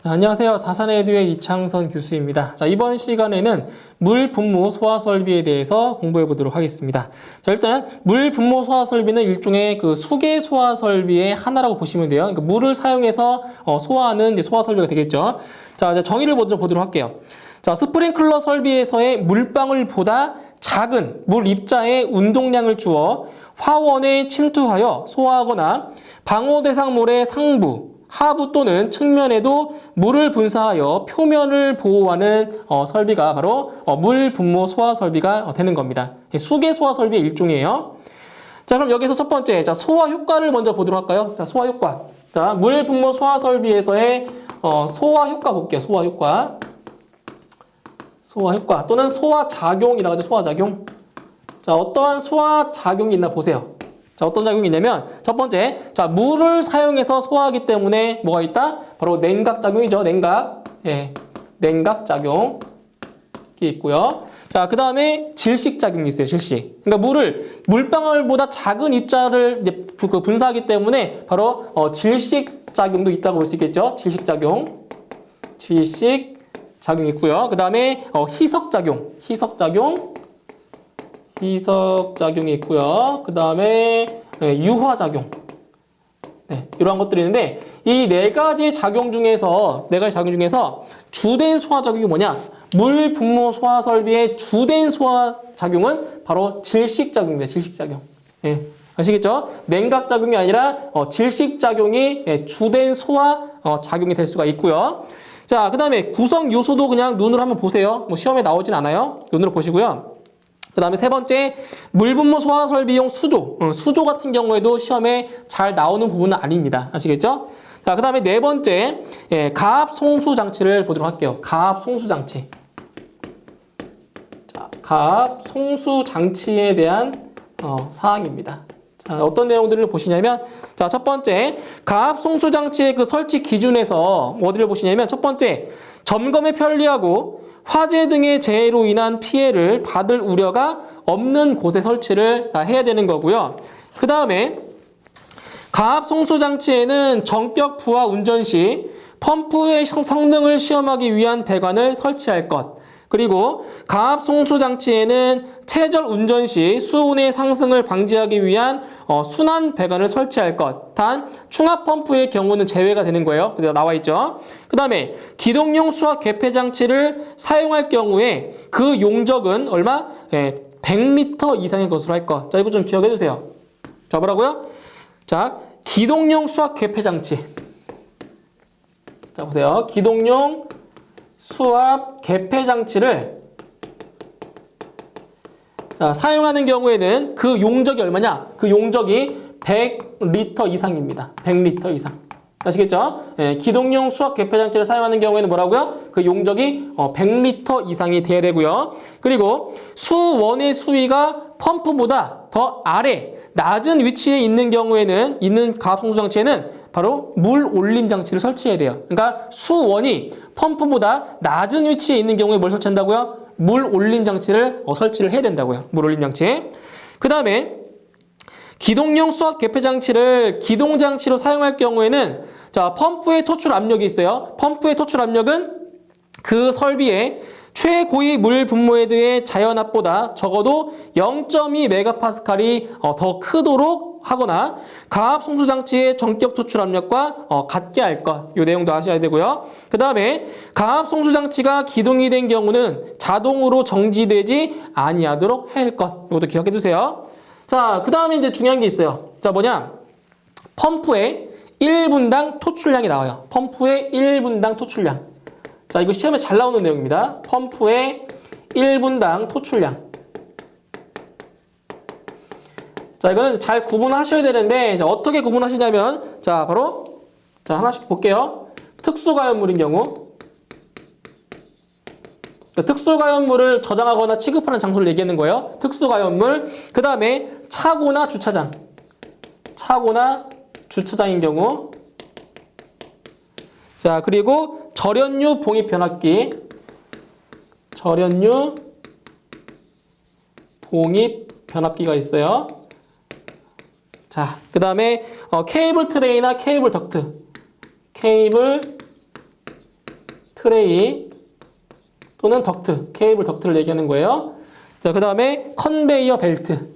안녕하세요. 다산에듀의 이창선 교수입니다. 자, 이번 시간에는 물 분무 소화 설비에 대해서 공부해 보도록 하겠습니다. 자, 일단 물 분무 소화 설비는 일종의 그 수계 소화 설비의 하나라고 보시면 돼요. 그러니까 물을 사용해서 소화하는 이제 소화 설비가 되겠죠. 자, 이제 정의를 먼저 보도록 할게요. 자, 스프링클러 설비에서의 물방울보다 작은 물 입자에 운동량을 주어 화원에 침투하여 소화하거나 방호 대상물의 상부, 하부 또는 측면에도 물을 분사하여 표면을 보호하는 설비가 바로 물 분무 소화 설비가 되는 겁니다. 수계 소화 설비의 일종이에요. 자, 그럼 여기서 첫 번째, 자, 소화 효과를 먼저 보도록 할까요? 자, 소화 효과. 자, 물 분무 소화 설비에서의 소화 효과 볼게요. 소화 효과. 소화 효과 또는 소화 작용이라고 하죠. 소화 작용. 자, 어떠한 소화 작용이 있나 보세요. 자, 어떤 작용이 있냐면 첫 번째, 자, 물을 사용해서 소화하기 때문에 뭐가 있다? 바로 냉각 작용이죠. 냉각. 예. 냉각 작용이 있고요. 자, 그다음에 질식 작용이 있어요. 질식. 그러니까 물방울보다 작은 입자를 이제 분사하기 때문에 바로 질식 작용도 있다고 볼 수 있겠죠. 질식 작용. 질식 작용이 있고요. 그다음에 희석 작용. 희석 작용이 있고요. 그 다음에 유화작용. 네, 이러한 것들이 있는데 이 네 가지 작용 중에서 주된 소화작용이 뭐냐? 물 분무 소화 설비의 주된 소화작용은 바로 질식작용입니다. 질식작용. 예, 아시겠죠? 냉각작용이 아니라 질식작용이 주된 소화작용이 될 수가 있고요. 자, 그 다음에 구성 요소도 그냥 눈으로 한번 보세요. 뭐 시험에 나오진 않아요. 눈으로 보시고요. 그 다음에 세 번째, 물분무 소화 설비용 수조. 수조 같은 경우에도 시험에 잘 나오는 부분은 아닙니다. 아시겠죠? 자, 그 다음에 네 번째, 가압 송수 장치를 보도록 할게요. 가압 송수 장치. 자, 가압 송수 장치에 대한 사항입니다. 자, 어떤 내용들을 보시냐면, 자, 첫 번째, 가압 송수 장치의 그 설치 기준에서 어디를 보시냐면, 첫 번째, 점검에 편리하고 화재 등의 재해로 인한 피해를 받을 우려가 없는 곳에 설치를 해야 되는 거고요. 그 다음에 가압 송수 장치에는 전격 부하 운전 시 펌프의 성능을 시험하기 위한 배관을 설치할 것. 그리고 가압 송수 장치에는 최절 운전 시 수온의 상승을 방지하기 위한 순환 배관을 설치할 것. 단 충압 펌프의 경우는 제외가 되는 거예요. 그래서 나와 있죠. 그 다음에 기동용 수압 개폐 장치를 사용할 경우에 그 용적은 얼마? 100리터 이상의 것으로 할 것. 자, 이거 좀 기억해 주세요. 자, 뭐라고요? 자, 기동용 수압 개폐 장치. 자, 보세요. 기동용 수압 개폐 장치를 사용하는 경우에는 그 용적이 얼마냐? 그 용적이 100리터 이상입니다. 100리터 이상. 아시겠죠? 기동용 수압 개폐 장치를 사용하는 경우에는 뭐라고요? 그 용적이 100리터 이상이 돼야 되고요. 그리고 수원의 수위가 펌프보다 더 아래 낮은 위치에 있는 경우에는 있는 가압 송수 장치에는 바로 물 올림 장치를 설치해야 돼요. 그러니까 수원이 펌프보다 낮은 위치에 있는 경우에 뭘 설치한다고요? 물 올림 장치를 설치를 해야 된다고요. 물 올림 장치. 그 다음에 기동용 수압 개폐 장치를 기동 장치로 사용할 경우에는 자, 펌프의 토출 압력이 있어요. 펌프의 토출 압력은 그 설비의 최고위 물 분무 헤드의 자연압보다 적어도 0.2 메가파스칼이 더 크도록 하거나 가압 송수 장치의 전격 토출 압력과 같게 할 것. 이 내용도 아셔야 되고요. 그 다음에 가압 송수 장치가 기동이 된 경우는 자동으로 정지되지 아니하도록 할 것. 이것도 기억해 두세요. 자, 그 다음에 이제 중요한 게 있어요. 자, 뭐냐? 펌프의 1분당 토출량이 나와요. 펌프의 1분당 토출량. 자, 이거 시험에 잘 나오는 내용입니다. 펌프의 1분당 토출량. 자, 이거는 잘 구분하셔야 되는데, 자, 어떻게 구분하시냐면, 자, 바로, 자, 하나씩 볼게요. 특수가연물인 경우. 특수가연물을 저장하거나 취급하는 장소를 얘기하는 거예요. 특수가연물. 그 다음에 차고나 주차장. 차고나 주차장인 경우. 자, 그리고 절연유 봉입 변압기. 절연유 봉입 변압기가 있어요. 자, 그 다음에 케이블 트레이나 케이블 덕트. 케이블 트레이 또는 덕트, 케이블 덕트를 얘기하는 거예요. 자, 그 다음에 컨베이어 벨트.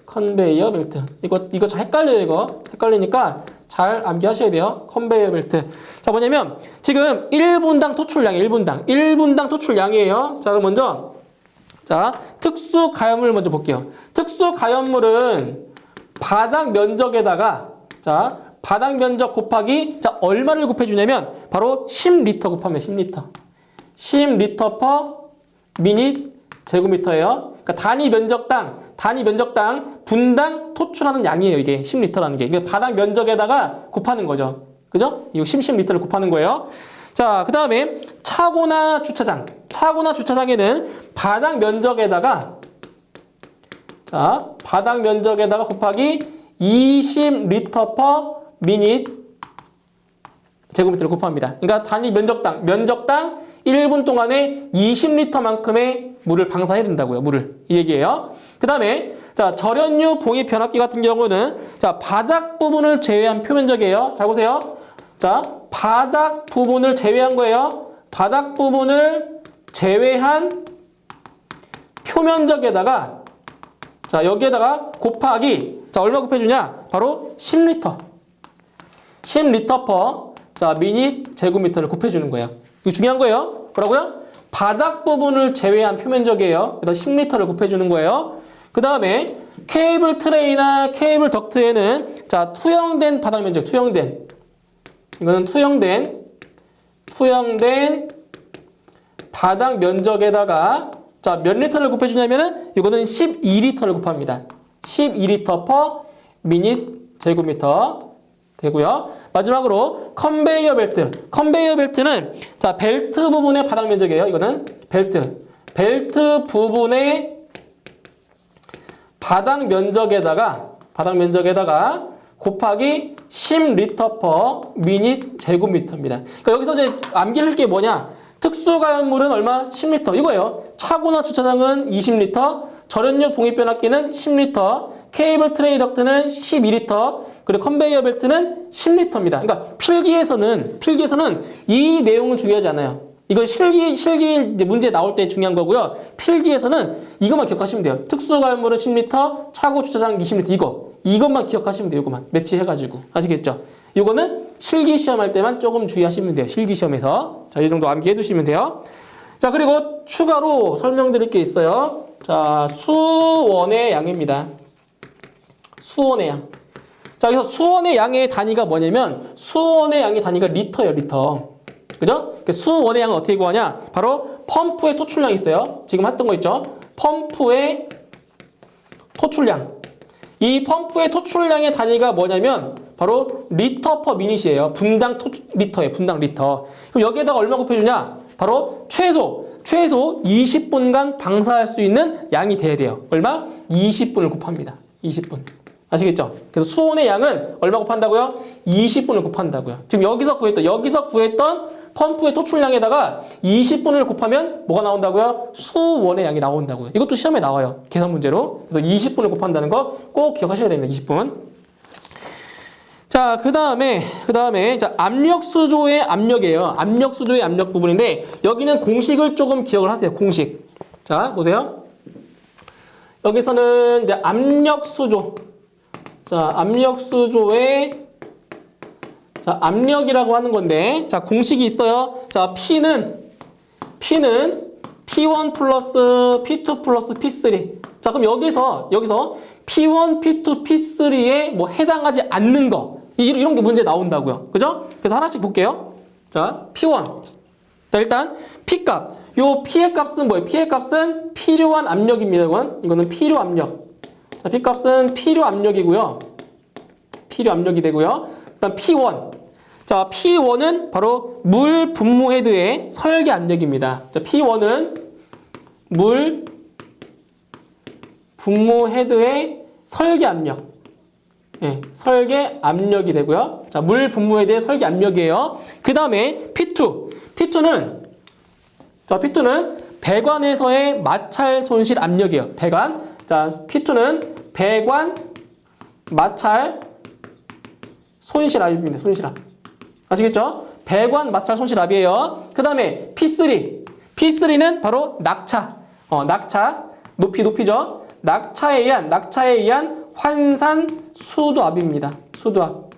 컨베이어 벨트. 이거 잘 헷갈려요, 이거. 헷갈리니까 잘 암기하셔야 돼요. 컨베이어 벨트. 자, 뭐냐면, 지금 1분당 토출량이에요, 1분당 토출량이에요. 자, 그럼 먼저, 자, 특수 가연물 먼저 볼게요. 특수 가연물은 바닥 면적에다가, 자, 바닥 면적 곱하기, 자, 얼마를 곱해주냐면, 바로 10리터 곱하면 10리터. 10리터 퍼 미닛 제곱미터예요. 그러니까 단위 면적당 분당 토출하는 양이에요. 이게 10리터라는 게. 이게 바닥 면적에다가 곱하는 거죠. 그죠? 이거 10리터를 곱하는 거예요. 자, 그 다음에 차고나 주차장. 차고나 주차장에는 바닥 면적에다가 곱하기 20리터 퍼 미닛 제곱미터를 곱합니다. 그러니까 단위 면적당 1분 동안에 20리터만큼의 물을 방사해야 된다고요. 물을. 이 얘기예요. 그 다음에 자, 절연유 봉입 변압기 같은 경우는 자, 바닥 부분을 제외한 표면적이에요. 잘 보세요. 자, 바닥 부분을 제외한 거예요. 바닥 부분을 제외한 표면적에다가 자, 여기에다가 곱하기 자, 얼마 곱해주냐? 바로 10리터. 10리터 퍼 자, 미닛 제곱미터를 곱해주는 거예요. 이거 중요한 거예요. 뭐라고요? 바닥 부분을 제외한 표면적이에요. 그래서 10리터를 곱해주는 거예요. 그 다음에 케이블 트레이나 케이블 덕트에는 자, 투영된 바닥 면적, 이거는 투영된 바닥 면적에다가 자, 몇 리터를 곱해주냐면은 이거는 12리터를 곱합니다. 12리터 퍼 미닛 제곱미터 되고요. 마지막으로 컨베이어 벨트. 컨베이어 벨트는 자, 벨트 부분의 바닥 면적이에요. 이거는 벨트 부분의 바닥 면적에다가 곱하기 10리터 퍼 미닛 제곱미터입니다. 그러니까 여기서 이제 암기할 게 뭐냐? 특수가연물은 얼마? 10리터. 이거예요. 차고나 주차장은 20리터, 절연유 봉입변압기는 10리터, 케이블 트레이 덕트는 12리터, 그리고 컨베이어 벨트는 10리터입니다. 그러니까 필기에서는 이 내용은 중요하지 않아요. 이건 실기 이제 문제 나올 때 중요한 거고요. 필기에서는 이것만 기억하시면 돼요. 특수가연물은 10리터, 차고 주차장 20리터 이것만 기억하시면 돼요. 이것만 매치해가지고 아시겠죠? 이거는 실기 시험할 때만 조금 주의하시면 돼요. 실기 시험에서 자, 이 정도 암기해 두시면 돼요. 자, 그리고 추가로 설명드릴 게 있어요. 자, 수원의 양입니다. 수원의 양. 자, 여기서 수원의 양의 단위가 뭐냐면 수원의 양의 단위가 리터예요, 리터. 그죠? 수원의 양은 어떻게 구하냐? 바로 펌프의 토출량이 있어요. 지금 했던 거 있죠? 펌프의 토출량. 이 펌프의 토출량의 단위가 뭐냐면 바로 리터 퍼 미닛이에요. 분당 리터예요. 분당 리터. 그럼 여기에다가 얼마 곱해주냐? 바로 최소 20분간 방사할 수 있는 양이 돼야 돼요. 얼마? 20분을 곱합니다. 20분. 아시겠죠? 그래서 수온의 양은 얼마 곱한다고요? 20분을 곱한다고요. 지금 여기서 구했던 펌프의 토출량에다가 20분을 곱하면 뭐가 나온다고요? 수원의 양이 나온다고요. 이것도 시험에 나와요. 계산 문제로. 그래서 20분을 곱한다는 거 꼭 기억하셔야 됩니다. 20분. 자, 그 다음에 자, 압력 수조의 압력이에요. 압력 수조의 압력 부분인데 여기는 공식을 조금 기억을 하세요. 공식. 자, 보세요. 여기서는 이제 압력 수조. 자, 압력 수조의 자, 압력이라고 하는 건데 자, 공식이 있어요. 자, P는 P1 플러스 P2 플러스 P3. 자, 그럼 여기서 P1, P2, P3에 뭐 해당하지 않는 거 이런 게 문제 나온다고요. 그죠? 그래서 하나씩 볼게요. 자, P1. 자, 일단 P값. 요 P의 값은 뭐예요? P의 값은 필요한 압력입니다. 이거는 필요 압력. 자, P값은 필요 압력이고요. 필요 압력이 되고요. 그다음 P1. 자, P1은 바로 물 분무 헤드의 설계 압력입니다. 자, P1은 물 분무 헤드의 설계 압력. 예, 설계 압력이 되고요. 자, 물 분무 헤드의 설계 압력이에요. 그 다음에 P2. P2는 배관에서의 마찰 손실 압력이에요. 배관. 자, P2는 배관 마찰 손실압입니다. 손실압. 아시겠죠? 배관 마찰 손실압이에요. 그 다음에 P3. P3는 바로 낙차. 낙차. 높이죠. 낙차에 의한 환산 수도압입니다. 수도압.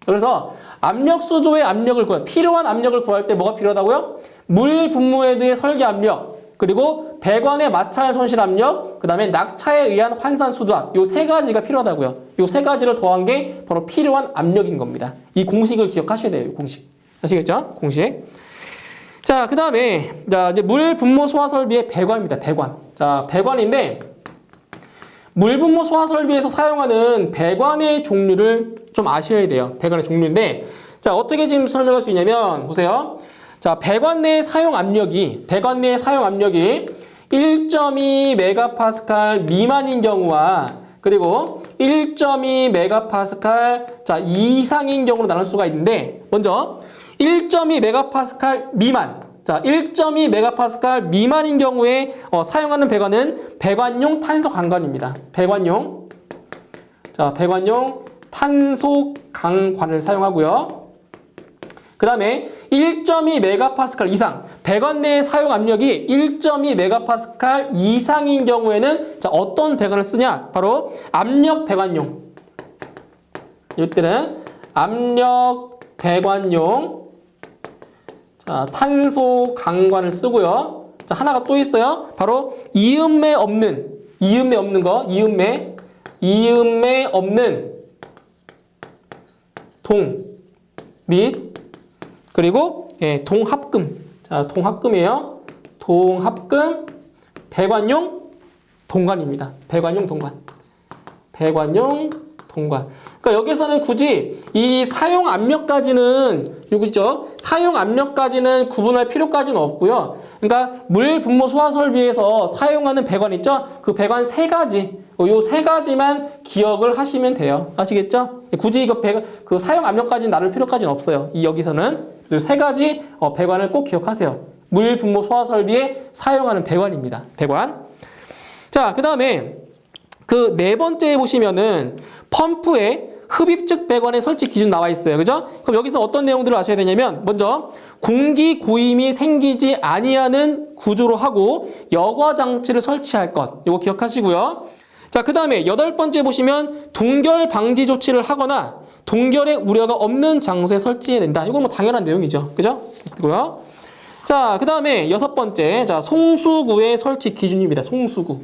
그래서 압력 수조의 압력을 필요한 압력을 구할 때 뭐가 필요하다고요? 물 분무헤드의 설계 압력, 그리고 배관의 마찰 손실 압력, 그 다음에 낙차에 의한 환산 수도압. 요 세 가지가 필요하다고요. 요 세 가지를 더한 게 바로 필요한 압력인 겁니다. 이 공식을 기억하셔야 돼요. 이 공식. 아시겠죠? 공식. 자, 그 다음에 이제 물 분무 소화 설비의 배관입니다. 배관. 자, 배관인데 물 분무 소화 설비에서 사용하는 배관의 종류를 좀 아셔야 돼요. 배관의 종류인데, 자, 어떻게 지금 설명할 수 있냐면, 보세요. 자, 배관 내 사용 압력이 1.2 메가파스칼 미만인 경우와, 그리고 1.2 메가파스칼 자, 이상인 경우로 나눌 수가 있는데, 먼저 1.2 메가파스칼 미만. 자, 1.2 메가파스칼 미만인 경우에 사용하는 배관은 배관용 탄소 강관입니다. 배관용 탄소 강관을 사용하고요. 그 다음에 1.2 메가파스칼 이상, 배관 내 사용 압력이 1.2 메가파스칼 이상인 경우에는 자, 어떤 배관을 쓰냐? 바로 압력 배관용. 이때는 압력 배관용 자, 탄소 강관을 쓰고요. 자, 하나가 또 있어요. 바로 이음매 없는 동 및 그리고 동합금. 자, 동합금이에요. 동합금 배관용 동관입니다. 배관용 동관. 그러니까 여기서는 굳이 이 사용 압력까지는 요거죠. 사용 압력까지는 구분할 필요까지는 없고요. 그러니까 물 분무 소화 설비에서 사용하는 배관 있죠? 그 배관 세 가지. 요 세 가지만 기억을 하시면 돼요. 아시겠죠? 굳이 이거 그 사용 압력까지는 나눌 필요까지는 없어요. 여기서는 그래서 세 가지 배관을 꼭 기억하세요. 물 분무 소화 설비에 사용하는 배관입니다. 배관. 자, 그다음에 그 네 번째에 보시면은 펌프의 흡입측 배관의 설치 기준 나와 있어요. 그죠? 그럼 여기서 어떤 내용들을 아셔야 되냐면, 먼저 공기 고임이 생기지 아니하는 구조로 하고 여과 장치를 설치할 것. 이거 기억하시고요. 자, 그 다음에 여덟 번째 보시면 동결 방지 조치를 하거나 동결의 우려가 없는 장소에 설치해야 된다. 이건 뭐 당연한 내용이죠. 그죠? 그리고요. 자, 그 다음에 여섯 번째, 자, 송수구의 설치 기준입니다. 송수구.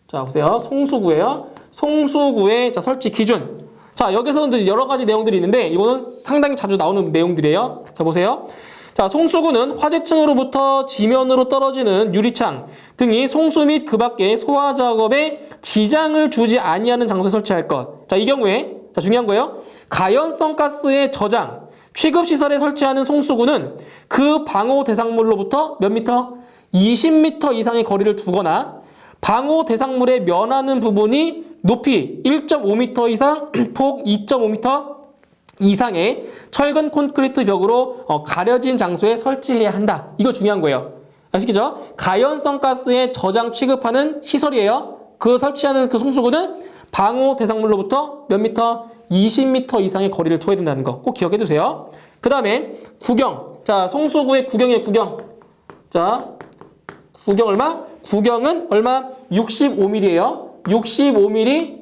자, 보세요. 송수구예요. 송수구의 자, 설치 기준. 자, 여기서는 여러 가지 내용들이 있는데 이거는 상당히 자주 나오는 내용들이에요. 자, 보세요. 자, 송수구는 화재층으로부터 지면으로 떨어지는 유리창 등이 송수 및 그 밖의 소화 작업에 지장을 주지 아니하는 장소에 설치할 것. 자, 이 경우에 자, 중요한 거예요. 가연성 가스의 저장, 취급시설에 설치하는 송수구는 그 방호 대상물로부터 몇 미터? 20m 이상의 거리를 두거나 방호 대상물에 면하는 부분이 높이 1.5m 이상, 폭 2.5m 이상의 철근 콘크리트 벽으로 가려진 장소에 설치해야 한다. 이거 중요한 거예요. 아시겠죠? 가연성 가스의 저장 취급하는 시설이에요. 그 설치하는 그 송수구는 방호 대상물로부터 몇 미터? 20m 이상의 거리를 둬야 된다는 거 꼭 기억해 두세요. 그 다음에 구경. 자, 송수구의 구경이에요. 구경. 자, 구경 얼마? 구경은 얼마? 65mm예요. 65mm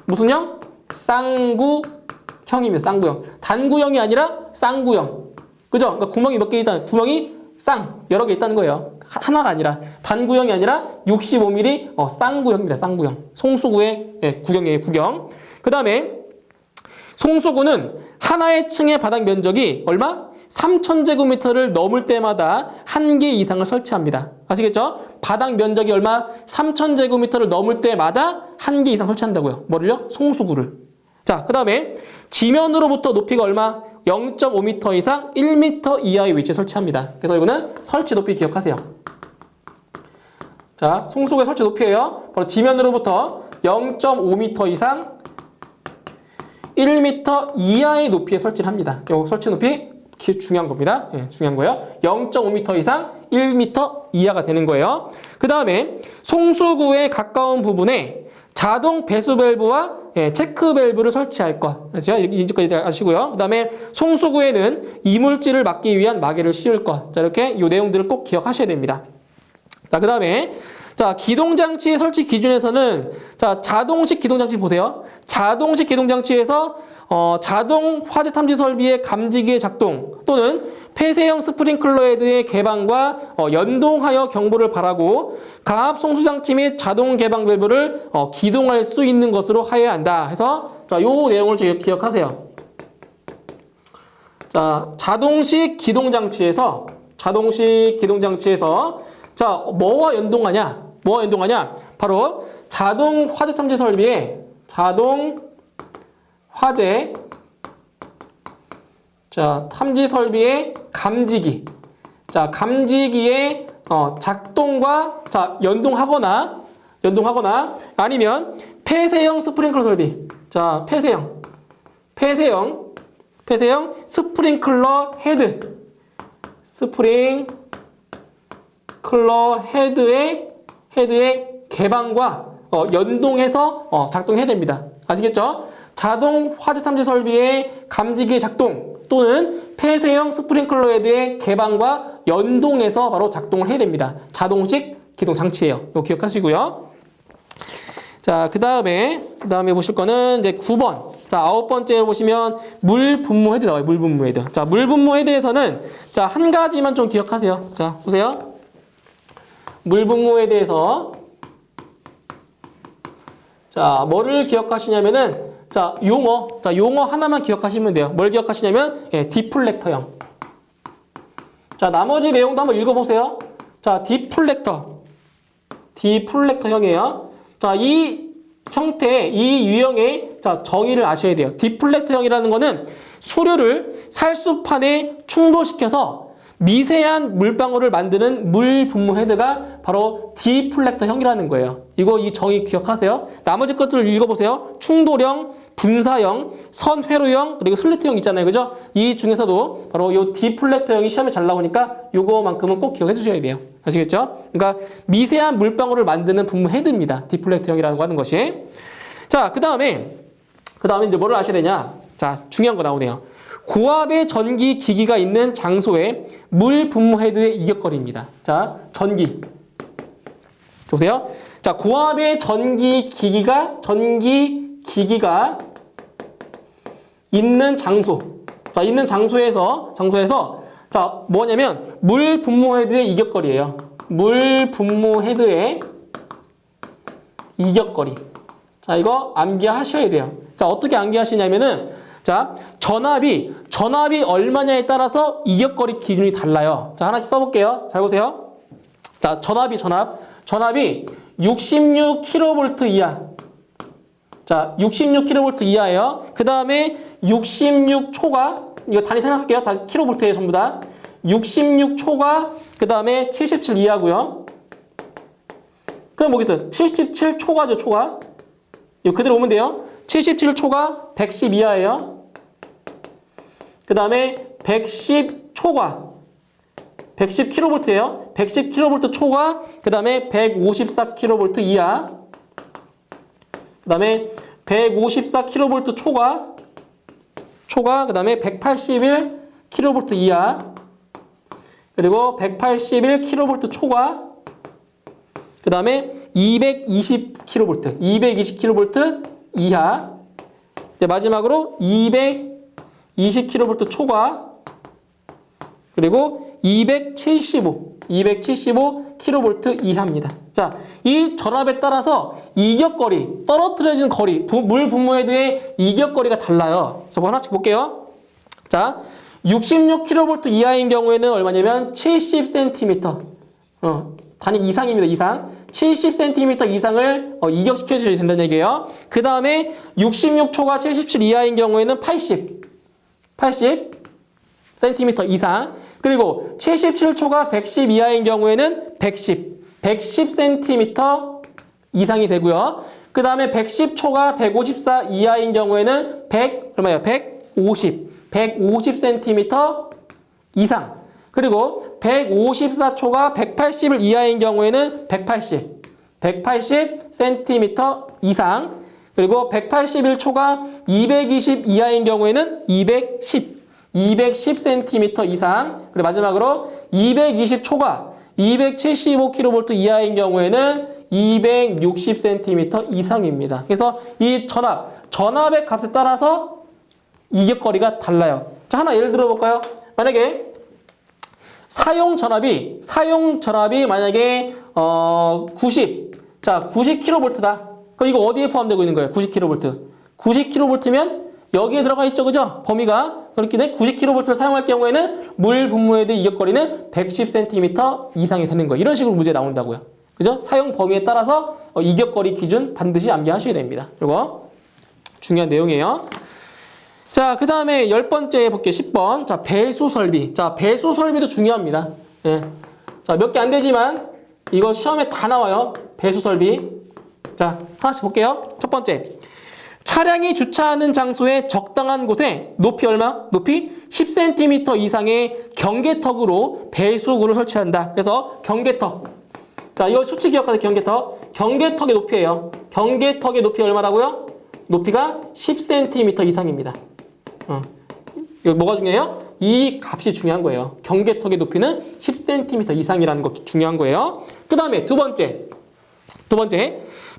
무슨 형? 쌍구형입니다. 쌍구형. 단구형이 아니라 쌍구형. 그죠? 그러니까 구멍이 몇 개 있다. 구멍이 여러 개 있다는 거예요. 하나가 아니라 단구형이 아니라 65mm 쌍구형입니다. 쌍구형. 송수구의 구경이에요. 구경. 그 다음에 송수구는 하나의 층의 바닥 면적이 얼마? 3,000제곱미터를 넘을 때마다 한 개 이상을 설치합니다. 아시겠죠? 바닥 면적이 얼마? 3,000제곱미터를 넘을 때마다 한 개 이상 설치한다고요. 뭐를요? 송수구를. 자, 그 다음에 지면으로부터 높이가 얼마? 0.5m 이상 1m 이하의 위치에 설치합니다. 그래서 이거는 설치 높이 기억하세요. 자, 송수구의 설치 높이예요. 바로 지면으로부터 0.5m 이상 1m 이하의 높이에 설치를 합니다. 이 설치 높이 중요한 겁니다. 예, 중요한 거예요. 0.5m 이상 1m 이하가 되는 거예요. 그 다음에 송수구에 가까운 부분에 자동 배수 밸브와 체크 밸브를 설치할 것. 이제까지 아시고요. 그 다음에 송수구에는 이물질을 막기 위한 마개를 씌울 것. 자, 이렇게 이 내용들을 꼭 기억하셔야 됩니다. 자, 그 다음에 자, 기동장치의 설치 기준에서는 자, 자동식 기동장치 보세요. 자동식 기동장치에서 자동 화재 탐지 설비의 감지기의 작동 또는 폐쇄형 스프링클러 헤드의 개방과 연동하여 경보를 발하고 가압 송수장치 및 자동 개방 밸브를 기동할 수 있는 것으로 하여야 한다. 해서 자, 요 내용을 기억하세요. 자, 자동식 기동장치에서 자, 뭐와 연동하냐? 바로 자동 화재 탐지 설비의 탐지 설비의 감지기. 자, 감지기의 작동과 자, 연동하거나 아니면 폐쇄형 스프링클러 설비. 자, 폐쇄형 스프링클러 헤드의 개방과 연동해서 작동해야 됩니다. 아시겠죠? 자동 화재 탐지 설비의 감지기의 작동 또는 폐쇄형 스프링클러 헤드의 개방과 연동해서 바로 작동을 해야 됩니다. 자동식 기동 장치예요. 이거 기억하시고요. 자, 그 다음에 보실 거는 이제 9번. 자, 9번째 보시면 물 분무 헤드 나와요. 물 분무 헤드. 자, 물 분무 헤드에서는 자, 한 가지만 좀 기억하세요. 자, 보세요. 물 분무에 대해서 자, 뭐를 기억하시냐면은 자, 용어 하나만 기억하시면 돼요. 뭘 기억하시냐면 디플렉터형. 자, 나머지 내용도 한번 읽어보세요. 자, 디플렉터형이에요. 자, 이 형태, 이 유형의 자, 정의를 아셔야 돼요. 디플렉터형이라는 거는 수류를 살수판에 충돌시켜서 미세한 물방울을 만드는 물 분무 헤드가 바로 디플렉터형이라는 거예요. 이 정의 기억하세요. 나머지 것들을 읽어보세요. 충돌형, 분사형, 선회로형, 그리고 슬리트형 있잖아요. 그죠? 이 중에서도 바로 이 디플렉터형이 시험에 잘 나오니까 요거만큼은 꼭 기억해 주셔야 돼요. 아시겠죠? 그러니까 미세한 물방울을 만드는 분무 헤드입니다. 디플렉터형이라는 거 하는 것이. 자, 그 다음에 이제 뭐를 아셔야 되냐? 자, 중요한 거 나오네요. 고압의 전기 기기가 있는 장소에 물 분무 헤드의 이격거리입니다. 자, 전기. 보세요. 자, 고압의 전기 기기가 있는 장소. 자, 있는 장소에서 자, 뭐냐면 물 분무 헤드의 이격거리예요. 물 분무 헤드의 이격거리. 자, 이거 암기하셔야 돼요. 자, 어떻게 암기하시냐면은 자, 전압이 얼마냐에 따라서 이격거리 기준이 달라요. 자, 하나씩 써볼게요. 잘 보세요. 자, 전압이 66kV 이하. 자, 66kV 이하예요. 그 다음에 66초가, 이거 단위 생각할게요. 다 킬로볼트예요, 전부 다. 66초가, 그 다음에 77 이하고요. 그럼 뭐겠어요? 77초가죠, 초가. 이거 그대로 오면 돼요. 77초가 110 이하예요. 그 다음에 110초가 110kV예요. 110kV 초가 그 다음에 154kV 이하. 그 다음에 154kV 초가 그 다음에 181kV 이하. 그리고 181kV 초가 그 다음에 220kV 이하. 이제 마지막으로 220kV 초과 그리고 275kV 이하입니다. 자, 이 전압에 따라서 이격거리, 떨어뜨려진 거리, 물 분무 헤드의 이격거리가 달라요. 그래서 하나씩 볼게요. 자, 66kV 이하인 경우에는 얼마냐면 70cm. 단위 이상입니다. 이상. 70cm 이상을 이격시켜줘야 된다는 얘기예요. 그 다음에 66초가 77 이하인 경우에는 80cm 이상. 그리고 77초가 110 이하인 경우에는 110cm 이상이 되고요. 그 다음에 110초가 154 이하인 경우에는 150cm 이상. 그리고 154초가 180을 이하인 경우에는 180 180cm 이상, 그리고 181초가 220 이하인 경우에는 210cm 이상, 그리고 마지막으로 220초가 275kV 이하인 경우에는 260cm 이상입니다. 그래서 이 전압의 값에 따라서 이격거리가 달라요. 자, 하나 예를 들어볼까요? 만약에 사용 전압이 만약에 90kV다. 그럼 이거 어디에 포함되고 있는 거예요? 90kV. 90kV면 여기에 들어가 있죠, 그죠? 범위가. 그렇기 때문에 90kV를 사용할 경우에는 물 분무헤드의 이격거리는 110cm 이상이 되는 거예요. 이런 식으로 문제 나온다고요. 그죠? 사용 범위에 따라서 이격거리 기준 반드시 암기하셔야 됩니다. 이거 중요한 내용이에요. 자, 그 다음에 10번째 볼게요. 10번. 자, 배수 설비. 자, 배수 설비도 중요합니다. 예. 자, 몇 개 안 되지만 이거 시험에 다 나와요. 배수 설비. 자, 하나씩 볼게요. 첫 번째. 차량이 주차하는 장소의 적당한 곳에 높이 얼마? 높이 10cm 이상의 경계턱으로 배수구를 설치한다. 그래서 경계턱. 자, 이거 수치 기억하세요. 경계턱. 경계턱의 높이예요. 경계턱의 높이 얼마라고요? 높이가 10cm 이상입니다. 이거 뭐가 중요해요? 이 값이 중요한 거예요. 경계턱의 높이는 10cm 이상이라는 거 중요한 거예요. 그 다음에 두 번째.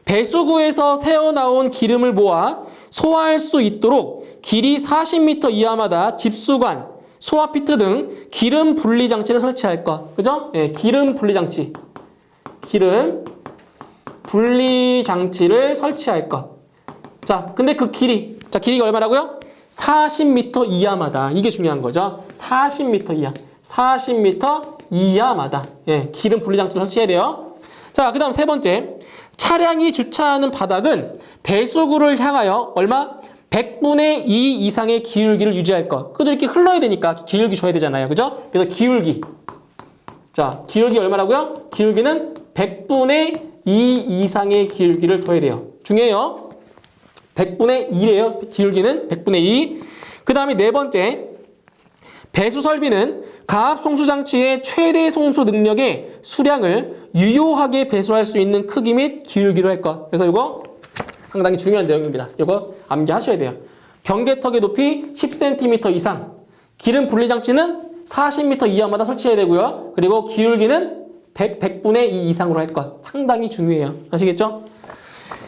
배수구에서 새어나온 기름을 모아 소화할 수 있도록 길이 40m 이하마다 집수관, 소화피트 등 기름 분리 장치를 설치할 것. 그죠? 예, 기름 분리 장치. 기름 분리 장치를 설치할 것. 자, 근데 그 길이. 자, 길이가 얼마라고요? 40m 이하마다. 이게 중요한 거죠. 40m 이하. 40m 이하마다. 예, 기름 분리 장치를 설치해야 돼요. 자, 그 다음 세 번째. 차량이 주차하는 바닥은 배수구를 향하여 얼마? 100분의 2 이상의 기울기를 유지할 것. 그죠? 이렇게 흘러야 되니까 기울기 줘야 되잖아요. 그죠? 그래서 기울기. 자, 기울기 얼마라고요? 기울기는 100분의 2 이상의 기울기를 둬야 돼요. 중요해요. 100분의 2래요. 기울기는 100분의 2. 그 다음에 네 번째. 배수 설비는 가압 송수 장치의 최대 송수 능력의 수량을 유효하게 배수할 수 있는 크기 및 기울기로 할 것. 그래서 이거 상당히 중요한 내용입니다. 이거 암기하셔야 돼요. 경계턱의 높이 10cm 이상, 기름 분리 장치는 40m 이하마다 설치해야 되고요. 그리고 기울기는 100분의 2 이상으로 할 것. 상당히 중요해요. 아시겠죠?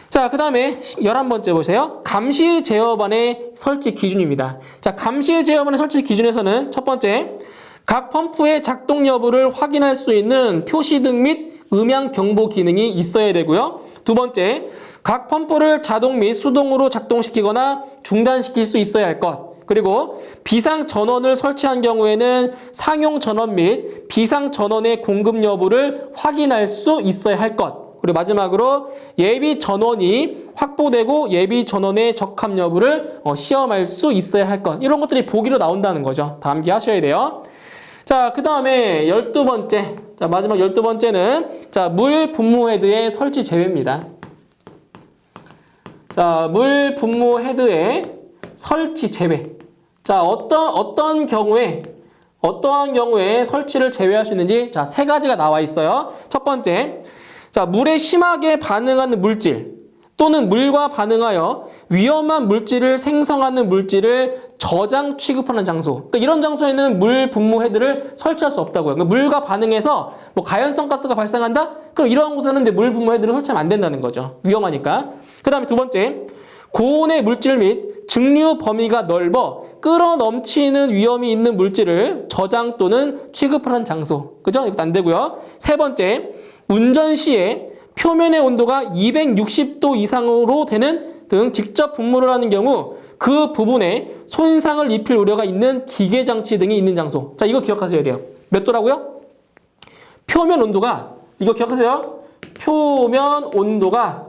자, 그 다음에 11번째 보세요. 감시 제어반의 설치 기준입니다. 자, 감시 제어반의 설치 기준에서는 첫 번째, 각 펌프의 작동 여부를 확인할 수 있는 표시등 및 음향 경보 기능이 있어야 되고요. 두 번째, 각 펌프를 자동 및 수동으로 작동시키거나 중단시킬 수 있어야 할 것. 그리고 비상 전원을 설치한 경우에는 상용 전원 및 비상 전원의 공급 여부를 확인할 수 있어야 할 것. 그리고 마지막으로 예비 전원이 확보되고 예비 전원의 적합 여부를 시험할 수 있어야 할 것. 이런 것들이 보기로 나온다는 거죠. 다 암기하셔야 돼요. 자, 그 다음에 12번째. 자, 마지막 12번째는 자, 물 분무 헤드의 설치 제외입니다. 자, 물 분무 헤드의 설치 제외. 자, 어떠한 경우에 설치를 제외할 수 있는지 자, 세 가지가 나와 있어요. 첫 번째. 자, 물에 심하게 반응하는 물질 또는 물과 반응하여 위험한 물질을 생성하는 물질을 저장 취급하는 장소. 그러니까 이런 장소에는 물 분무 헤드를 설치할 수 없다고요. 그러니까 물과 반응해서 뭐 가연성 가스가 발생한다? 그럼 이러한 곳에는 물 분무 헤드를 설치하면 안 된다는 거죠. 위험하니까. 그 다음에 두 번째, 고온의 물질 및 증류 범위가 넓어 끌어 넘치는 위험이 있는 물질을 저장 또는 취급하는 장소. 그죠? 이것도 안 되고요. 세 번째, 운전 시에 표면의 온도가 260도 이상으로 되는 등 직접 분무를 하는 경우 그 부분에 손상을 입힐 우려가 있는 기계장치 등이 있는 장소. 자, 이거 기억하셔야 돼요. 몇 도라고요? 표면 온도가, 이거 기억하세요. 표면 온도가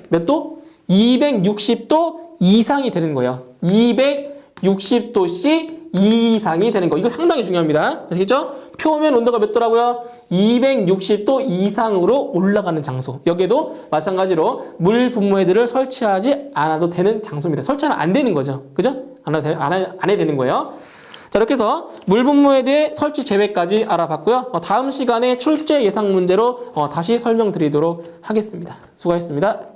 몇 도? 260도 이상이 되는 거예요. 260도씨 이상이 되는 거. 이거 상당히 중요합니다. 아시겠죠? 표면 온도가 몇 도라고요? 260도 이상으로 올라가는 장소. 여기에도 마찬가지로 물 분무 헤드를 설치하지 않아도 되는 장소입니다. 설치하면 안 되는 거죠. 그죠? 안 해야 되는 거예요. 자, 이렇게 해서 물분모에 대해 설치 제외까지 알아봤고요. 다음 시간에 출제 예상 문제로 다시 설명드리도록 하겠습니다. 수고하셨습니다.